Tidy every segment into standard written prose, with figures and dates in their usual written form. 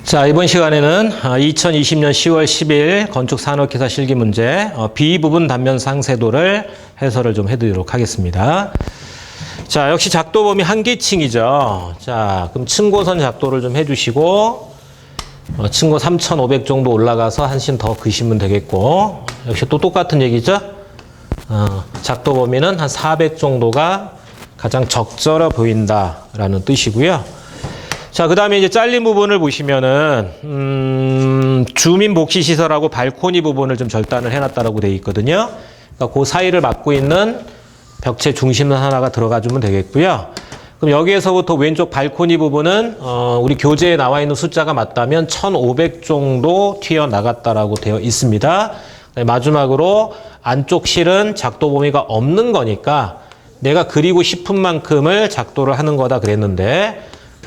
자, 이번 시간에는 2020년 10월 10일 건축산업기사 실기문제 B부분 단면 상세도를 해설을 좀 해드리도록 하겠습니다. 자, 역시 작도 범위 한계층이죠. 자, 그럼 층고선 작도를 좀 해주시고 층고 3,500 정도 올라가서 한신 더 그시면 되겠고, 역시 또 똑같은 얘기죠. 작도 범위는 한 400 정도가 가장 적절해 보인다라는 뜻이고요. 자, 그 다음에 이제 잘린 부분을 보시면은, 주민 복지 시설하고 발코니 부분을 좀 절단을 해놨다라고 되어 있거든요. 그러니까 그 사이를 막고 있는 벽체 중심은 하나가 들어가주면 되겠고요. 그럼 여기에서부터 왼쪽 발코니 부분은, 우리 교재에 나와 있는 숫자가 맞다면 1,500 정도 튀어나갔다라고 되어 있습니다. 마지막으로 안쪽 실은 작도 범위가 없는 거니까 내가 그리고 싶은 만큼을 작도를 하는 거다 그랬는데,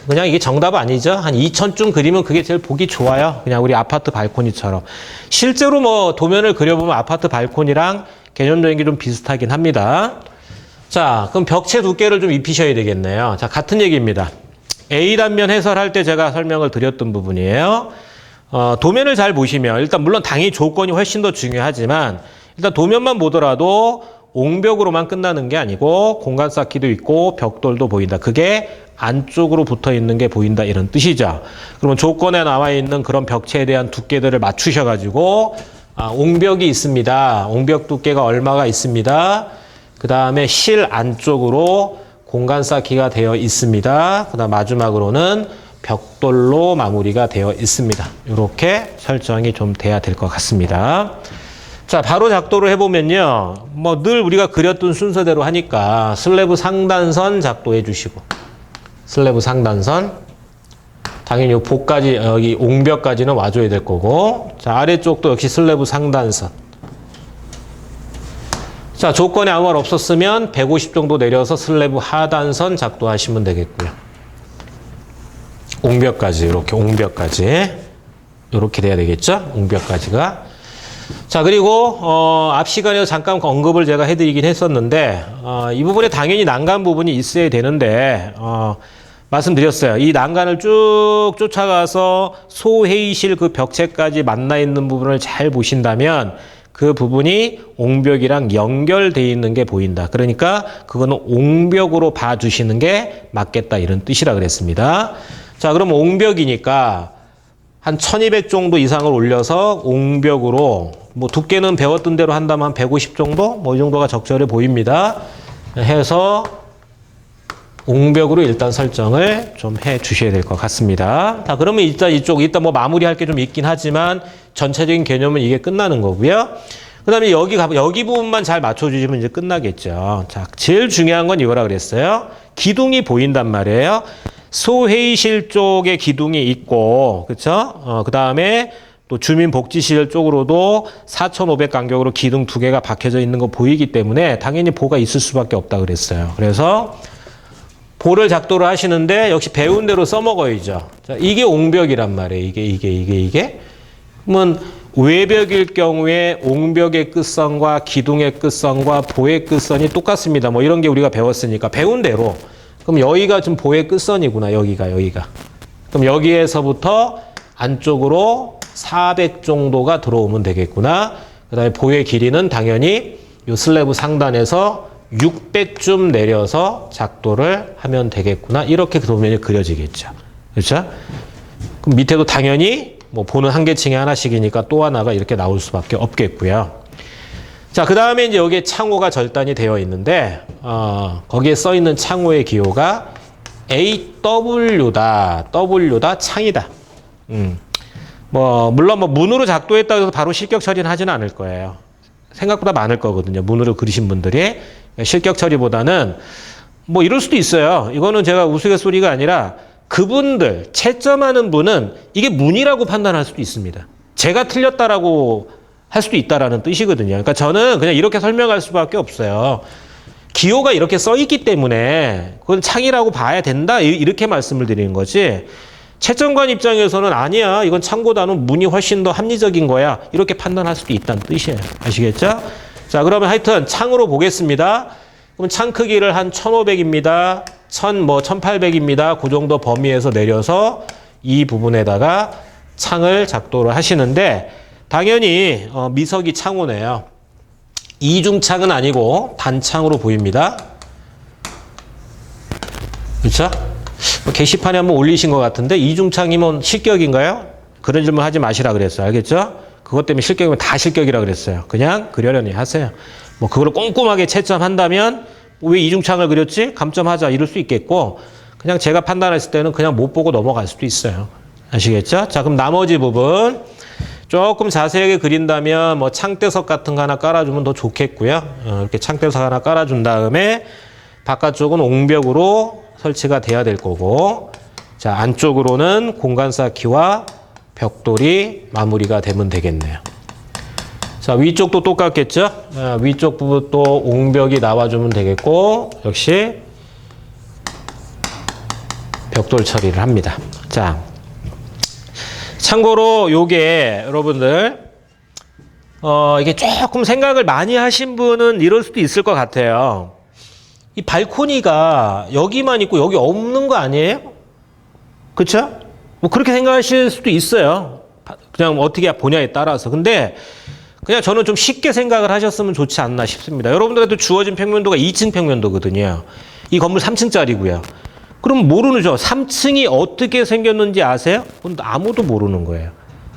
그냥 이게 정답 아니죠. 한 2,000쯤 그리면 그게 제일 보기 좋아요. 그냥 우리 아파트 발코니처럼. 실제로 뭐 도면을 그려보면 아파트 발코니랑 개념적인 게 좀 비슷하긴 합니다. 자, 그럼 벽체 두께를 좀 입히셔야 되겠네요. 자, 같은 얘기입니다. A 단면 해설할 때 제가 설명을 드렸던 부분이에요. 도면을 잘 보시면 일단 물론 당연히 조건이 훨씬 더 중요하지만 일단 도면만 보더라도 옹벽으로만 끝나는 게 아니고 공간 쌓기도 있고 벽돌도 보인다. 그게 안쪽으로 붙어 있는 게 보인다 이런 뜻이죠. 그러면 조건에 나와 있는 그런 벽체에 대한 두께들을 맞추셔가지고 옹벽이 있습니다. 옹벽 두께가 얼마가 있습니다. 그 다음에 실 안쪽으로 공간 쌓기가 되어 있습니다. 그 다음 마지막으로는 벽돌로 마무리가 되어 있습니다. 이렇게 설정이 좀 돼야 될 것 같습니다. 자, 바로 작도를 해보면요. 뭐 늘 우리가 그렸던 순서대로 하니까 슬래브 상단선 작도해 주시고, 슬래브 상단선. 당연히 요 복까지, 여기 옹벽까지는 와줘야 될 거고. 자, 아래쪽도 역시 슬래브 상단선. 자, 조건에 아무 말 없었으면 150 정도 내려서 슬래브 하단선 작도하시면 되겠고요. 옹벽까지, 이렇게 옹벽까지. 이렇게 돼야 되겠죠? 옹벽까지가. 자, 그리고 앞 시간에 잠깐 언급을 제가 해드리긴 했었는데 이 부분에 당연히 난간 부분이 있어야 되는데 말씀드렸어요. 이 난간을 쭉 쫓아가서 소회의실 그 벽체까지 만나 있는 부분을 잘 보신다면 그 부분이 옹벽이랑 연결되어 있는 게 보인다. 그러니까 그거는 옹벽으로 봐주시는 게 맞겠다 이런 뜻이라 그랬습니다. 자, 그럼 옹벽이니까 한 1,200 정도 이상을 올려서 옹벽으로, 뭐 두께는 배웠던 대로 한다면 한 150 정도? 뭐 이 정도가 적절해 보입니다. 해서 옹벽으로 일단 설정을 좀 해 주셔야 될 것 같습니다. 자, 그러면 일단 이따 뭐 마무리할 게 좀 있긴 하지만 전체적인 개념은 이게 끝나는 거고요. 그 다음에 여기 부분만 잘 맞춰주시면 이제 끝나겠죠. 자, 제일 중요한 건 이거라 그랬어요. 기둥이 보인단 말이에요. 소회의실 쪽에 기둥이 있고, 그쵸? 그 다음에 또 주민복지시설 쪽으로도 4,500 간격으로 기둥 2개가 박혀져 있는 거 보이기 때문에 당연히 보가 있을 수밖에 없다 그랬어요. 그래서 보를 작도를 하시는데 역시 배운 대로 써먹어야죠. 자, 이게 옹벽이란 말이에요. 이게. 그러면 외벽일 경우에 옹벽의 끝선과 기둥의 끝선과 보의 끝선이 똑같습니다. 뭐 이런 게 우리가 배웠으니까 배운 대로. 그럼 여기가 좀 보의 끝선이구나. 여기가. 그럼 여기에서부터 안쪽으로 400 정도가 들어오면 되겠구나. 그 다음에 보의 길이는 당연히 이 슬래브 상단에서 600쯤 내려서 작도를 하면 되겠구나. 이렇게 도면이 그려지겠죠. 그렇죠? 그럼 밑에도 당연히 뭐 보는 한계층이 하나씩이니까 또 하나가 이렇게 나올 수밖에 없겠고요. 자, 그 다음에 이제 여기에 창호가 절단이 되어 있는데, 거기에 써 있는 창호의 기호가 AW다. W다. 창이다. 물론 문으로 작도했다고 해서 바로 실격 처리는 하지는 않을 거예요. 생각보다 많을 거거든요. 문으로 그리신 분들이. 실격 처리보다는 뭐 이럴 수도 있어요. 이거는 제가 우스갯소리가 아니라 그분들, 채점하는 분은 이게 문이라고 판단할 수도 있습니다. 제가 틀렸다라고 할 수도 있다라는 뜻이거든요. 그러니까 저는 그냥 이렇게 설명할 수밖에 없어요. 기호가 이렇게 써 있기 때문에 그건 창이라고 봐야 된다 이렇게 말씀을 드리는 거지. 채점관 입장에서는 아니야. 이건 창보다는 문이 훨씬 더 합리적인 거야. 이렇게 판단할 수도 있다는 뜻이에요. 아시겠죠? 자, 그러면 하여튼 창으로 보겠습니다. 그럼 창 크기를 한 1,500입니다. 1,800입니다. 그 정도 범위에서 내려서 이 부분에다가 창을 작도를 하시는데 당연히 미석이 창호네요. 이중창은 아니고 단창으로 보입니다. 그렇죠? 게시판에 한번 올리신 것 같은데 이중창이면 실격인가요? 그런 질문 하지 마시라 그랬어요. 알겠죠? 그것 때문에 실격이면 다 실격이라 그랬어요. 그냥 그려려니 하세요. 뭐 그걸 꼼꼼하게 채점한다면 왜 이중창을 그렸지? 감점하자 이럴 수 있겠고 그냥 제가 판단했을 때는 그냥 못 보고 넘어갈 수도 있어요. 아시겠죠? 자, 그럼 나머지 부분 조금 자세하게 그린다면 뭐 창대석 같은 거 하나 깔아주면 더 좋겠고요. 이렇게 창대석 하나 깔아준 다음에 바깥쪽은 옹벽으로 설치가 돼야 될 거고 자, 안쪽으로는 공간 쌓기와 벽돌이 마무리가 되면 되겠네요. 자, 위쪽도 똑같겠죠? 위쪽 부분 또 옹벽이 나와주면 되겠고 역시 벽돌 처리를 합니다. 자, 참고로 요게 여러분들 이게 조금 생각을 많이 하신 분은 이럴 수도 있을 것 같아요. 이 발코니가 여기만 있고 여기 없는 거 아니에요? 그렇죠? 뭐 그렇게 생각하실 수도 있어요. 그냥 어떻게 보냐에 따라서. 근데 그냥 저는 좀 쉽게 생각을 하셨으면 좋지 않나 싶습니다. 여러분들한테 주어진 평면도가 2층 평면도거든요. 이 건물 3층짜리고요. 그럼 모르죠. 3층이 어떻게 생겼는지 아세요? 아무도 모르는 거예요.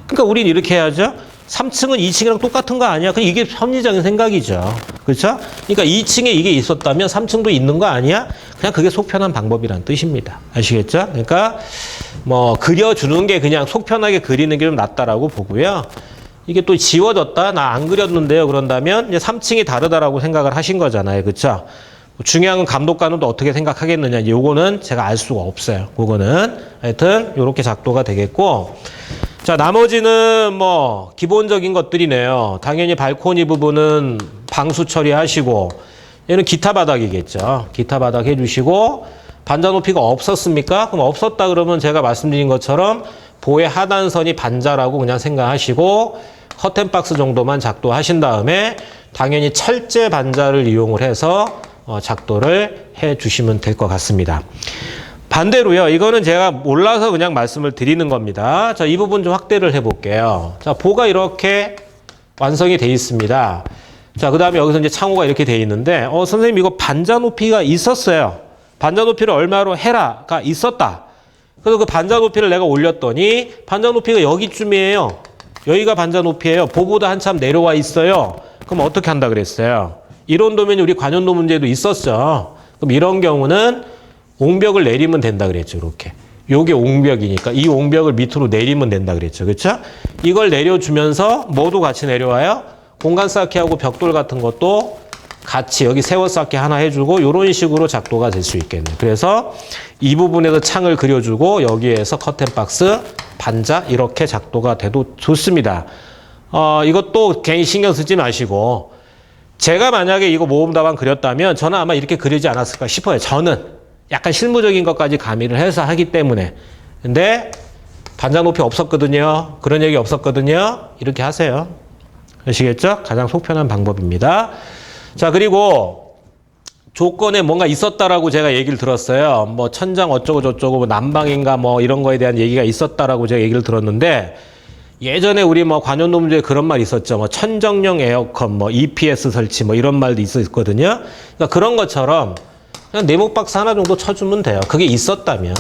그러니까 우린 이렇게 해야죠. 3층은 2층이랑 똑같은 거 아니야? 그냥 이게 합리적인 생각이죠. 그렇죠? 그러니까 2층에 이게 있었다면 3층도 있는 거 아니야? 그냥 그게 속편한 방법이란 뜻입니다. 아시겠죠? 그러니까 뭐 그려주는 게 그냥 속편하게 그리는 게 좀 낫다라고 보고요. 이게 또 지워졌다? 나 안 그렸는데요. 그런다면 이제 3층이 다르다라고 생각을 하신 거잖아요. 그렇죠? 중요한 건 감독관은 또 어떻게 생각하겠느냐. 요거는 제가 알 수가 없어요. 그거는 하여튼 요렇게 작도가 되겠고 자, 나머지는 뭐 기본적인 것들이네요. 당연히 발코니 부분은 방수 처리하시고 얘는 기타 바닥이겠죠. 기타 바닥 해주시고 반자 높이가 없었습니까? 그럼 없었다 그러면 제가 말씀드린 것처럼 보의 하단선이 반자라고 그냥 생각하시고 커튼박스 정도만 작도하신 다음에 당연히 철제 반자를 이용을 해서 작도를 해주시면 될 것 같습니다. 반대로요. 이거는 제가 몰라서 그냥 말씀을 드리는 겁니다. 자, 이 부분 좀 확대를 해볼게요. 자, 보가 이렇게 완성이 돼 있습니다. 자, 그 다음에 여기서 이제 창호가 이렇게 돼 있는데, 선생님 이거 반자 높이가 있었어요. 반자 높이를 얼마로 해라가 있었다. 그래서 그 반자 높이를 내가 올렸더니 반자 높이가 여기쯤이에요. 여기가 반자 높이예요. 보보다 한참 내려와 있어요. 그럼 어떻게 한다 그랬어요? 이론 도면이 우리 관연도 문제도 있었죠. 그럼 이런 경우는 옹벽을 내리면 된다 그랬죠. 이렇게. 요게 옹벽이니까 이 옹벽을 밑으로 내리면 된다 그랬죠. 그렇죠? 이걸 내려주면서 뭐도 같이 내려와요? 공간 쌓기하고 벽돌 같은 것도 같이 여기 세워 쌓기 하나 해주고 이런 식으로 작도가 될 수 있겠네요. 그래서 이 부분에서 창을 그려주고 여기에서 커튼박스, 반자 이렇게 작도가 돼도 좋습니다. 이것도 괜히 신경 쓰지 마시고 제가 만약에 이거 모음답안 그렸다면 저는 아마 이렇게 그리지 않았을까 싶어요. 저는 약간 실무적인 것까지 가미를 해서 하기 때문에. 근데 반자 높이 없었거든요. 그런 얘기 없었거든요. 이렇게 하세요. 아시겠죠? 가장 속편한 방법입니다. 자, 그리고 조건에 뭔가 있었다라고 제가 얘기를 들었어요. 뭐 천장 어쩌고 저쩌고 뭐 난방인가 뭐 이런 거에 대한 얘기가 있었다라고 제가 얘기를 들었는데 예전에 우리 뭐 관연도 문제에 그런 말 있었죠. 뭐 천정용 에어컨, 뭐 EPS 설치 뭐 이런 말도 있었거든요. 그러니까 그런 것처럼 그냥 네모 박스 하나 정도 쳐주면 돼요. 그게 있었다면.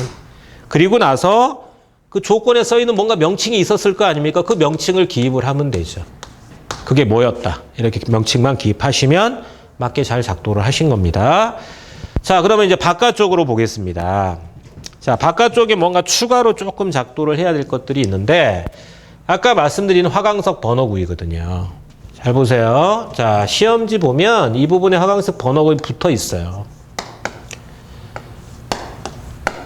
그리고 나서 그 조건에 써 있는 뭔가 명칭이 있었을 거 아닙니까? 그 명칭을 기입을 하면 되죠. 그게 뭐였다. 이렇게 명칭만 기입하시면 맞게 잘 작도를 하신 겁니다. 자, 그러면 이제 바깥쪽으로 보겠습니다. 자, 바깥쪽에 뭔가 추가로 조금 작도를 해야 될 것들이 있는데 아까 말씀드린 화강석 번호구이거든요. 잘 보세요. 자, 시험지 보면 이 부분에 화강석 번호구이 붙어 있어요.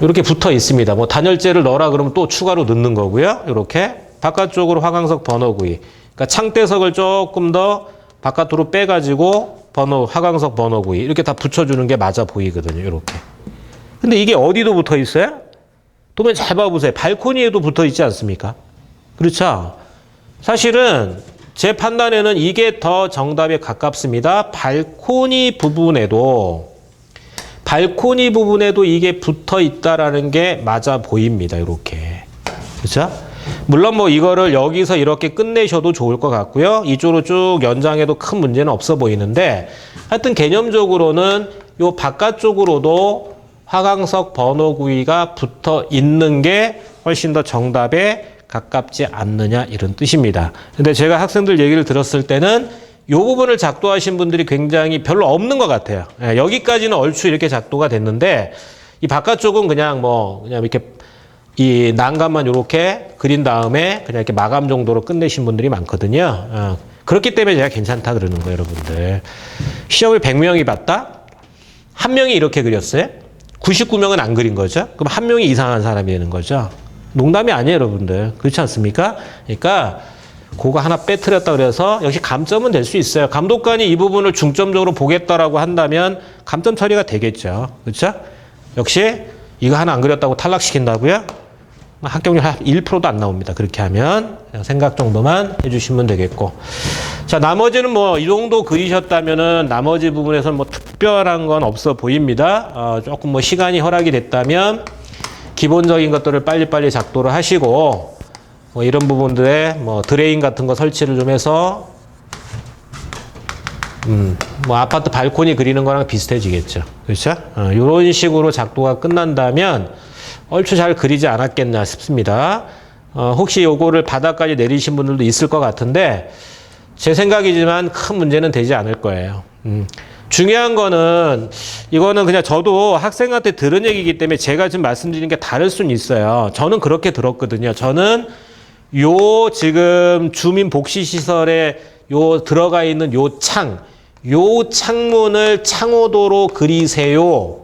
이렇게 붙어 있습니다. 뭐 단열재를 넣어라 그러면 또 추가로 넣는 거고요. 이렇게 바깥쪽으로 화강석 번호구이. 그러니까 창대석을 조금 더 바깥으로 빼가지고 화강석 번호구이 이렇게 다 붙여주는 게 맞아 보이거든요. 이렇게. 근데 이게 어디도 붙어 있어요? 도면 잘 봐보세요. 발코니에도 붙어 있지 않습니까? 그렇죠? 사실은 제 판단에는 이게 더 정답에 가깝습니다. 발코니 부분에도 이게 붙어 있다라는 게 맞아 보입니다. 이렇게. 그렇죠? 물론 뭐 이거를 여기서 이렇게 끝내셔도 좋을 것 같고요. 이쪽으로 쭉 연장해도 큰 문제는 없어 보이는데 하여튼 개념적으로는 요 바깥쪽으로도 화강석 번호구이가 붙어 있는 게 훨씬 더 정답에 가깝지 않느냐 이런 뜻입니다. 근데 제가 학생들 얘기를 들었을 때는 요 부분을 작도하신 분들이 굉장히 별로 없는 것 같아요. 예, 여기까지는 얼추 이렇게 작도가 됐는데 이 바깥쪽은 그냥 이렇게 이 난간만 이렇게 그린 다음에 그냥 이렇게 마감 정도로 끝내신 분들이 많거든요. 그렇기 때문에 제가 괜찮다 그러는 거예요, 여러분들. 시험을 100명이 봤다? 한 명이 이렇게 그렸어요? 99명은 안 그린 거죠? 그럼 한 명이 이상한 사람이 되는 거죠? 농담이 아니에요, 여러분들. 그렇지 않습니까? 그러니까 그거 하나 빼뜨렸다 그래서 역시 감점은 될 수 있어요. 감독관이 이 부분을 중점적으로 보겠다라고 한다면 감점 처리가 되겠죠. 그렇죠? 역시 이거 하나 안 그렸다고 탈락시킨다고요? 합격률 1%도 안 나옵니다. 그렇게 하면 그냥 생각 정도만 해주시면 되겠고. 자, 나머지는 뭐 이 정도 그리셨다면은 나머지 부분에서는 뭐 특별한 건 없어 보입니다. 조금 뭐 시간이 허락이 됐다면 기본적인 것들을 빨리빨리 작도를 하시고 뭐 이런 부분들에 뭐 드레인 같은 거 설치를 좀 해서 뭐 아파트 발코니 그리는 거랑 비슷해지겠죠. 그렇죠? 이런 식으로 작도가 끝난다면 얼추 잘 그리지 않았겠나 싶습니다. 혹시 요거를 바닥까지 내리신 분들도 있을 것 같은데 제 생각이지만 큰 문제는 되지 않을 거예요. 중요한 거는 이거는 그냥 저도 학생한테 들은 얘기이기 때문에 제가 지금 말씀드리는 게 다를 수는 있어요. 저는 그렇게 들었거든요. 저는 요 지금 주민복지시설에 요 들어가 있는 요 창문을 창호도로 그리세요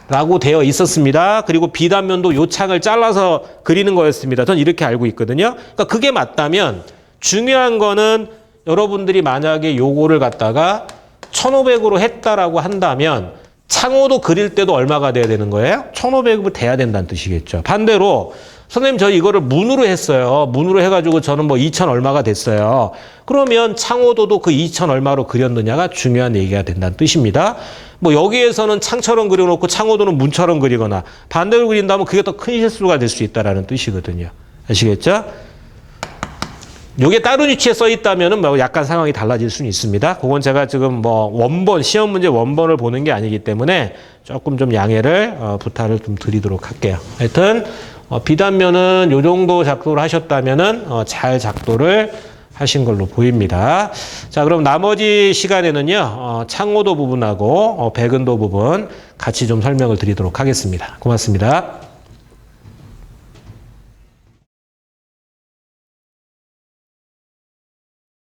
라고 되어 있었습니다. 그리고 비단면도 요 창을 잘라서 그리는 거였습니다. 전 이렇게 알고 있거든요. 그러니까 그게 맞다면 중요한 거는 여러분들이 만약에 요거를 갖다가 1500으로 했다라고 한다면 창호도 그릴 때도 얼마가 돼야 되는 거예요? 1500으로 돼야 된다는 뜻이겠죠. 반대로 선생님 저 이거를 문으로 했어요. 문으로 해가지고 저는 뭐 2000 얼마가 됐어요. 그러면 창호도도 그 2000 얼마로 그렸느냐가 중요한 얘기가 된다는 뜻입니다. 뭐 여기에서는 창처럼 그려놓고 창호도는 문처럼 그리거나 반대로 그린다면 그게 더 큰 실수가 될 수 있다는 뜻이거든요. 아시겠죠? 요게 다른 위치에 써 있다면은 뭐 약간 상황이 달라질 수는 있습니다. 그건 제가 지금 뭐 원본, 시험 문제 원본을 보는 게 아니기 때문에 조금 좀 양해를 부탁을 좀 드리도록 할게요. 하여튼 비단면은 요 정도 작도를 하셨다면은 잘 작도를 하신 걸로 보입니다. 자, 그럼 나머지 시간에는요, 창호도 부분하고 백은도 부분 같이 좀 설명을 드리도록 하겠습니다. 고맙습니다.